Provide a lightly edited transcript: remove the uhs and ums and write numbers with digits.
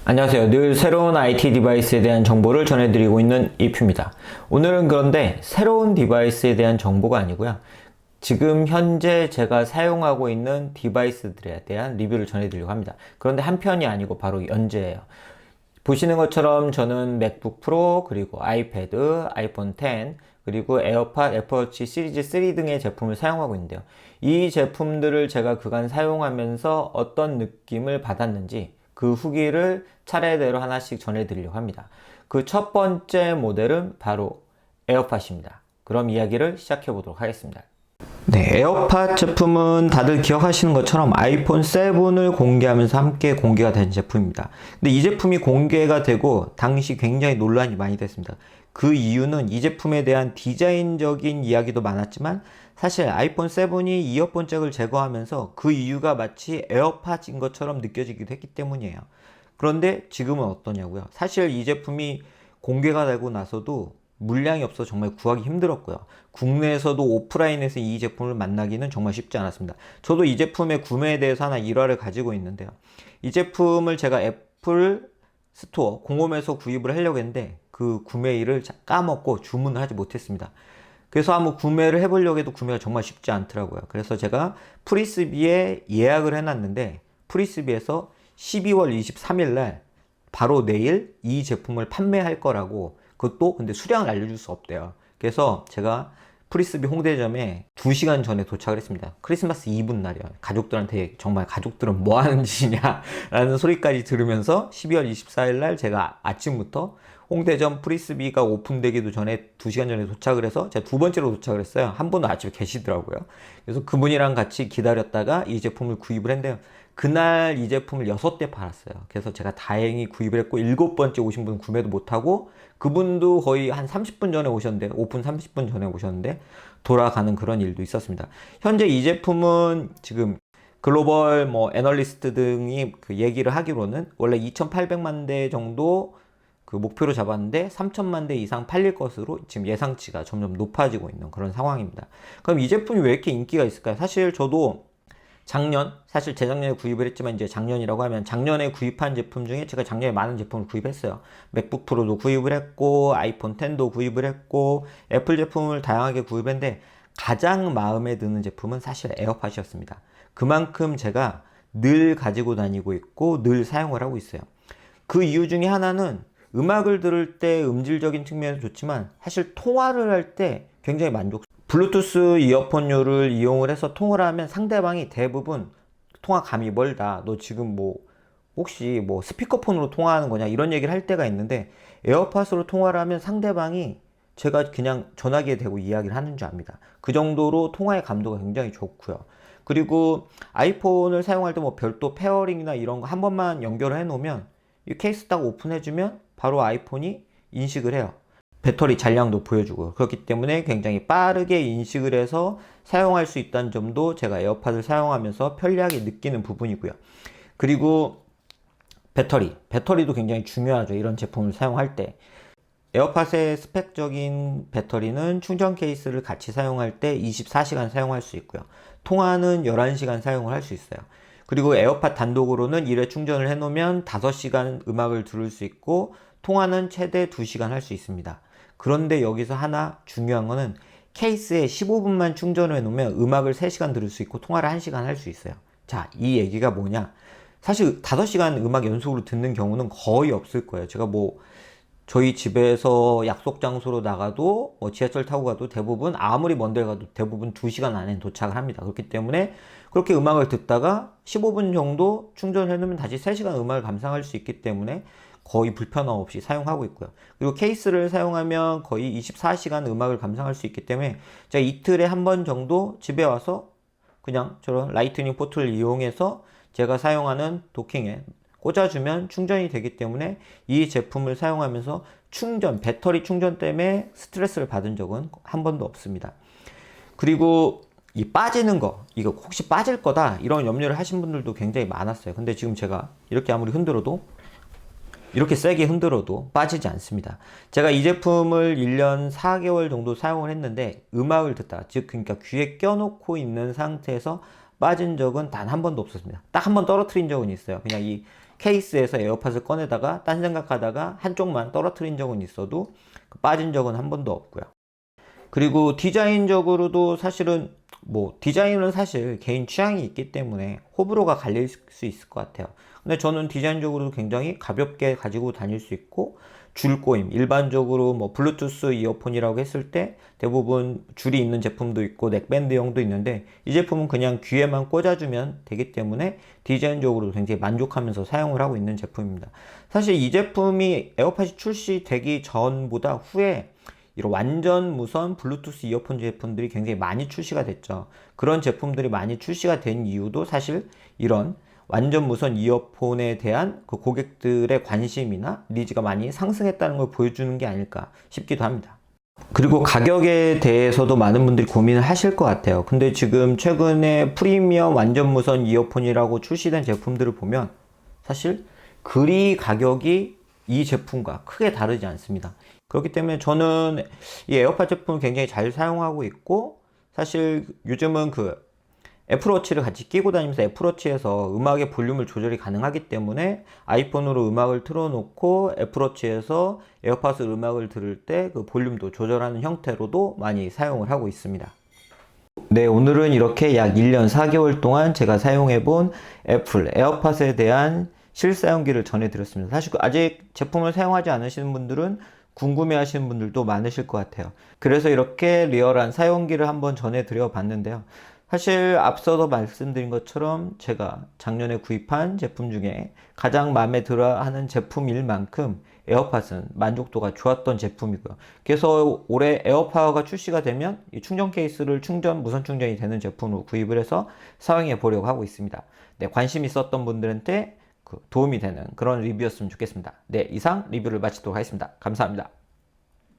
안녕하세요. 늘 새로운 IT 디바이스에 대한 정보를 전해드리고 있는 이프입니다. 오늘은 그런데 새로운 디바이스에 대한 정보가 아니고요. 지금 현재 제가 사용하고 있는 디바이스들에 대한 리뷰를 전해드리려고 합니다. 그런데 한 편이 아니고 바로 연재예요. 보시는 것처럼 저는 맥북 프로, 그리고 아이패드, 아이폰 10, 그리고 에어팟, 애플워치 시리즈 3 등의 제품을 사용하고 있는데요. 이 제품들을 제가 그간 사용하면서 어떤 느낌을 받았는지 그 후기를 차례대로 하나씩 전해드리려고 합니다. 그 첫 번째 모델은 바로 에어팟입니다. 그럼 이야기를 시작해 보도록 하겠습니다. 네, 에어팟 제품은 다들 기억하시는 것처럼 아이폰 7을 공개하면서 함께 공개가 된 제품입니다. 근데 이 제품이 공개가 되고 당시 굉장히 논란이 많이 됐습니다. 그 이유는 이 제품에 대한 디자인적인 이야기도 많았지만 사실 아이폰 7이 이어폰 잭을 제거하면서 그 이유가 마치 에어팟인 것처럼 느껴지기도 했기 때문이에요. 그런데 지금은 어떠냐고요? 사실 이 제품이 공개가 되고 나서도 물량이 없어 정말 구하기 힘들었고요. 국내에서도 오프라인에서 이 제품을 만나기는 정말 쉽지 않았습니다. 저도 이 제품의 구매에 대해서 하나 일화를 가지고 있는데요. 이 제품을 제가 애플 스토어 공홈에서 구입을 하려고 했는데 그 구매일을 까먹고 주문을 하지 못했습니다. 그래서 한번 구매를 해보려고 해도 구매가 정말 쉽지 않더라고요. 그래서 제가 프리스비에 예약을 해놨는데 프리스비에서 12월 23일 날 바로 내일 이 제품을 판매할 거라고, 그것도 근데 수량을 알려줄 수 없대요. 그래서 제가 프리스비 홍대점에 2시간 전에 도착을 했습니다. 크리스마스 이브 날이요. 가족들한테 정말 가족들은 뭐 하는 짓이냐 라는 소리까지 들으면서 12월 24일 날 제가 아침부터 홍대점 프리스비가 오픈되기도 전에 2시간 전에 도착을 해서 제가 두 번째로 도착을 했어요. 한 분은 아침에 계시더라고요. 그래서 그분이랑 같이 기다렸다가 이 제품을 구입을 했는데요. 그날 이 제품을 6대 팔았어요. 그래서 제가 다행히 구입을 했고 7번째 오신 분은 구매도 못하고 그분도 거의 한 30분 전에 오셨는데, 오픈 30분 전에 오셨는데 돌아가는 그런 일도 있었습니다. 현재 이 제품은 지금 글로벌 애널리스트 등이 그 얘기를 하기로는 원래 2,800만 대 정도 그 목표로 잡았는데 3천만 대 이상 팔릴 것으로 지금 예상치가 점점 높아지고 있는 그런 상황입니다. 그럼 이 제품이 왜 이렇게 인기가 있을까요? 사실 저도 사실 재작년에 구입을 했지만 이제 작년이라고 하면 작년에 구입한 제품 중에 제가 작년에 많은 제품을 구입했어요. 맥북 프로도 구입을 했고 아이폰 10도 구입을 했고 애플 제품을 다양하게 구입했는데 가장 마음에 드는 제품은 사실 에어팟이었습니다. 그만큼 제가 늘 가지고 다니고 있고 늘 사용을 하고 있어요. 그 이유 중에 하나는 음악을 들을 때 음질적인 측면에서 좋지만 사실 통화를 할 때 굉장히 블루투스 이어폰류를 이용을 해서 통화를 하면 상대방이 대부분 통화감이 멀다, 너 지금 혹시 스피커폰으로 통화하는 거냐, 이런 얘기를 할 때가 있는데 에어팟으로 통화를 하면 상대방이 제가 그냥 전화기에 대고 이야기를 하는 줄 압니다. 그 정도로 통화의 감도가 굉장히 좋고요. 그리고 아이폰을 사용할 때 별도 페어링이나 이런 거 한 번만 연결을 해 놓으면 이 케이스 딱 오픈해주면 바로 아이폰이 인식을 해요. 배터리 잔량도 보여주고, 그렇기 때문에 굉장히 빠르게 인식을 해서 사용할 수 있다는 점도 제가 에어팟을 사용하면서 편리하게 느끼는 부분이고요. 그리고 배터리도 굉장히 중요하죠. 이런 제품을 사용할 때 에어팟의 스펙적인 배터리는 충전 케이스를 같이 사용할 때 24시간 사용할 수 있고요. 통화는 11시간 사용을 할 수 있어요. 그리고 에어팟 단독으로는 1회 충전을 해놓으면 5시간 음악을 들을 수 있고 통화는 최대 2시간 할 수 있습니다. 그런데 여기서 하나 중요한 거는 케이스에 15분만 충전을 해놓으면 음악을 3시간 들을 수 있고 통화를 1시간 할 수 있어요. 자, 이 얘기가 뭐냐? 사실 5시간 음악 연속으로 듣는 경우는 거의 없을 거예요. 제가 저희 집에서 약속 장소로 나가도 지하철 타고 가도 대부분, 아무리 먼 데 가도 대부분 2시간 안에 도착을 합니다. 그렇기 때문에 그렇게 음악을 듣다가 15분 정도 충전해 놓으면 다시 3시간 음악을 감상할 수 있기 때문에 거의 불편함 없이 사용하고 있고요. 그리고 케이스를 사용하면 거의 24시간 음악을 감상할 수 있기 때문에 제가 이틀에 한 번 정도 집에 와서 그냥 저런 라이트닝 포트를 이용해서 제가 사용하는 도킹에 꽂아주면 충전이 되기 때문에 이 제품을 사용하면서 배터리 충전 때문에 스트레스를 받은 적은 한 번도 없습니다. 그리고 이 빠지는 거, 이거 혹시 빠질 거다 이런 염려를 하신 분들도 굉장히 많았어요. 근데 지금 제가 이렇게 아무리 이렇게 세게 흔들어도 빠지지 않습니다. 제가 이 제품을 1년 4개월 정도 사용을 했는데 음악을 듣다, 즉 그러니까 귀에 껴놓고 있는 상태에서 빠진 적은 단 한 번도 없었습니다. 딱 한 번 떨어뜨린 적은 있어요. 그냥 이 케이스에서 에어팟을 꺼내다가 딴 생각하다가 한쪽만 떨어뜨린 적은 있어도 빠진 적은 한 번도 없고요. 그리고 디자인적으로도 사실은 디자인은 사실 개인 취향이 있기 때문에 호불호가 갈릴 수 있을 것 같아요. 근데 저는 디자인적으로 굉장히 가볍게 가지고 다닐 수 있고, 줄꼬임, 일반적으로 블루투스 이어폰이라고 했을 때 대부분 줄이 있는 제품도 있고 넥밴드형도 있는데, 이 제품은 그냥 귀에만 꽂아주면 되기 때문에 디자인적으로 굉장히 만족하면서 사용을 하고 있는 제품입니다. 사실 이 제품이 에어팟이 출시되기 전보다 후에 이런 완전 무선 블루투스 이어폰 제품들이 굉장히 많이 출시가 됐죠. 그런 제품들이 많이 출시가 된 이유도 사실 이런 완전 무선 이어폰에 대한 그 고객들의 관심이나 니즈가 많이 상승했다는 걸 보여주는 게 아닐까 싶기도 합니다. 그리고 가격에 대해서도 많은 분들이 고민을 하실 것 같아요. 근데 지금 최근에 프리미엄 완전 무선 이어폰이라고 출시된 제품들을 보면 사실 그리 가격이 이 제품과 크게 다르지 않습니다. 그렇기 때문에 저는 이 에어팟 제품을 굉장히 잘 사용하고 있고, 사실 요즘은 그 애플워치를 같이 끼고 다니면서 애플워치에서 음악의 볼륨을 조절이 가능하기 때문에 아이폰으로 음악을 틀어놓고 애플워치에서 에어팟으로 음악을 들을 때 그 볼륨도 조절하는 형태로도 많이 사용을 하고 있습니다. 네, 오늘은 이렇게 약 1년 4개월 동안 제가 사용해본 애플 에어팟에 대한 실사용기를 전해드렸습니다. 사실 아직 제품을 사용하지 않으시는 분들은 궁금해 하시는 분들도 많으실 것 같아요. 그래서 이렇게 리얼한 사용기를 한번 전해드려 봤는데요. 사실 앞서도 말씀드린 것처럼 제가 작년에 구입한 제품 중에 가장 마음에 들어 하는 제품일 만큼 에어팟은 만족도가 좋았던 제품이고요. 그래서 올해 에어팟가 출시가 되면 이 충전 케이스를 무선 충전이 되는 제품으로 구입을 해서 사용해 보려고 하고 있습니다. 네, 관심 있었던 분들한테 도움이 되는 그런 리뷰였으면 좋겠습니다. 네, 이상 리뷰를 마치도록 하겠습니다. 감사합니다.